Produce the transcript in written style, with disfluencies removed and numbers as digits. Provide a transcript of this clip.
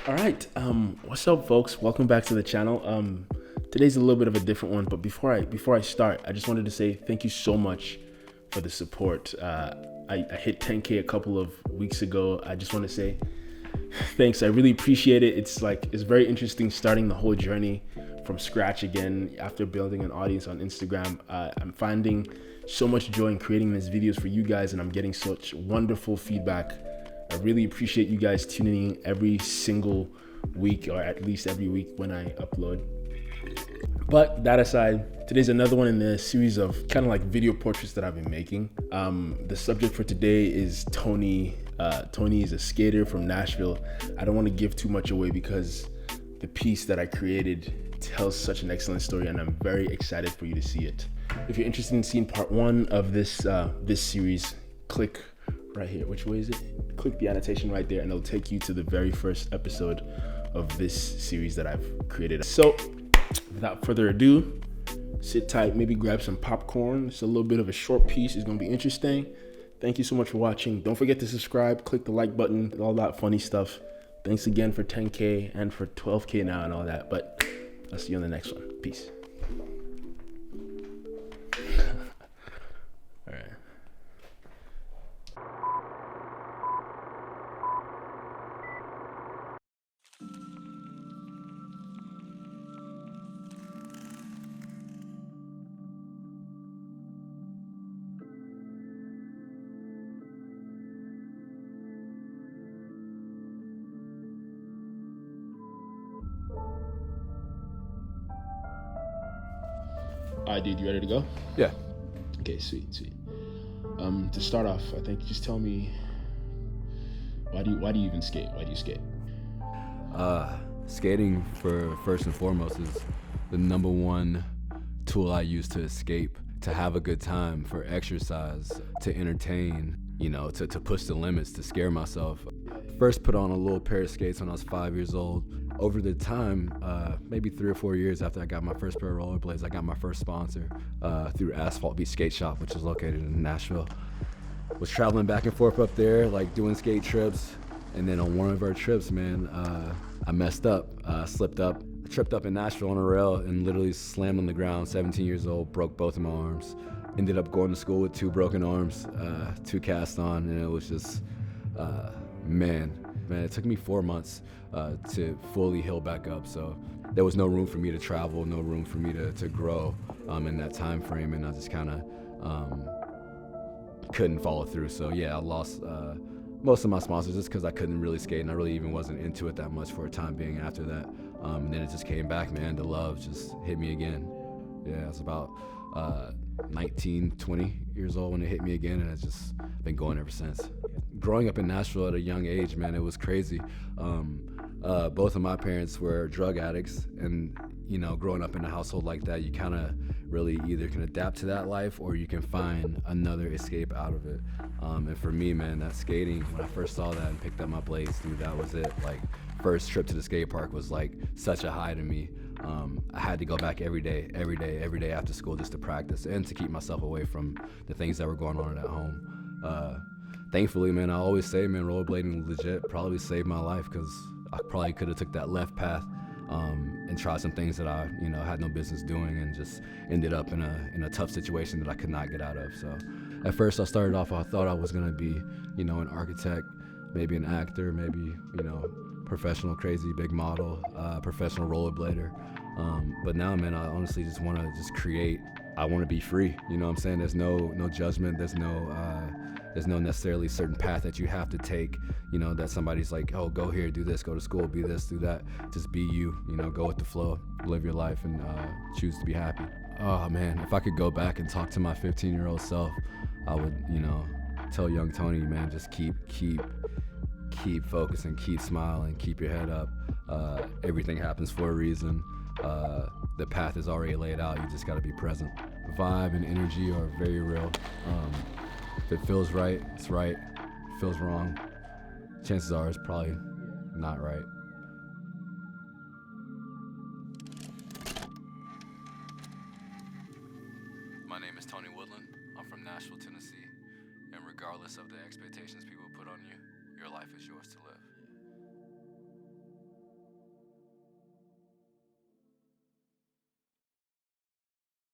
All right, what's up, folks? Welcome back to the channel. Today's a little bit of a different one, but before I start, I just wanted to say thank you so much for the support. I hit 10K a couple of weeks ago. I just want to say thanks. I really appreciate it. It's very interesting starting the whole journey from scratch again after building an audience on Instagram. I'm finding so much joy in creating these videos for you guys, and I'm getting such wonderful feedback. I really appreciate you guys tuning in every single week, or at least every week when I upload. But that aside, today's another one in the series of kind of like video portraits that I've been making. The subject for today is Tony. Tony is a skater from Nashville. I don't want to give too much away because the piece that I created tells such an excellent story, and I'm very excited for you to see it. If you're interested in seeing part one of this series, click right here. Which way is it? Click the annotation right there, and it'll take you to the very first episode of this series that I've created. So without further ado, sit tight, maybe grab some popcorn. It's a little bit of a short piece. It's gonna be interesting. Thank you so much for watching. Don't forget to subscribe, click the like button, all that funny stuff. Thanks again for 10K and for 12K now and all that, but I'll see you on the next one. Peace. All right. All right, dude, you ready to go? Yeah. Okay, sweet. To start off, I think just tell me, why do you even skate? Why do you skate? Skating, for first and foremost, is the number one tool I use to escape, to have a good time, for exercise, to entertain, to push the limits, to scare myself. First put on a little pair of skates when I was 5 years old. Over the time, maybe 3 or 4 years after I got my first pair of rollerblades, I got my first sponsor through Asphalt Beach Skate Shop, which is located in Nashville. Was traveling back and forth up there, like doing skate trips. And then on one of our trips, man, I messed up, slipped up. I tripped up in Nashville on a rail and literally slammed on the ground, 17 years old, broke both of my arms. Ended up going to school with 2 broken arms, 2 cast on, and it was just, man, it took me 4 months to fully heal back up. So there was no room for me to travel, no room for me to grow in that time frame, and I just kind of couldn't follow through. So yeah, I lost most of my sponsors just because I couldn't really skate, and I really even wasn't into it that much for a time being after that. And then it just came back, man. The love just hit me again. Yeah, I was about 19, 20 years old when it hit me again, and it's just been going ever since. Growing up in Nashville at a young age, man, it was crazy. Both of my parents were drug addicts, and growing up in a household like that, you kind of really either can adapt to that life or you can find another escape out of it. And for me, man, that skating, when I first saw that and picked up my blades, dude, that was it. Like, first trip to the skate park was like such a high to me. I had to go back every day after school just to practice and to keep myself away from the things that were going on at home. Thankfully, man, I always say, man, rollerblading legit probably saved my life, because I probably could have took that left path and tried some things that I, had no business doing, and just ended up in a tough situation that I could not get out of. So at first I started off, I thought I was gonna be, an architect, maybe an actor, maybe, professional crazy big model, professional rollerblader. But now, man, I honestly just want to just create. I want to be free. You know what I'm saying? There's no judgment. There's no necessarily certain path that you have to take, that somebody's like, oh, go here, do this, go to school, be this, do that. Just be you, go with the flow, live your life, and choose to be happy. Oh, man, if I could go back and talk to my 15-year-old self, I would, tell young Tony, man, just keep focusing, keep smiling, keep your head up. Everything happens for a reason. The path is already laid out. You just got to be present. Vibe and energy are very real. If it feels right, it's right. If it feels wrong, chances are it's probably not right. My name is Tony Woodland. I'm from Nashville, Tennessee. And regardless of the expectations people put on you, your life is yours to live.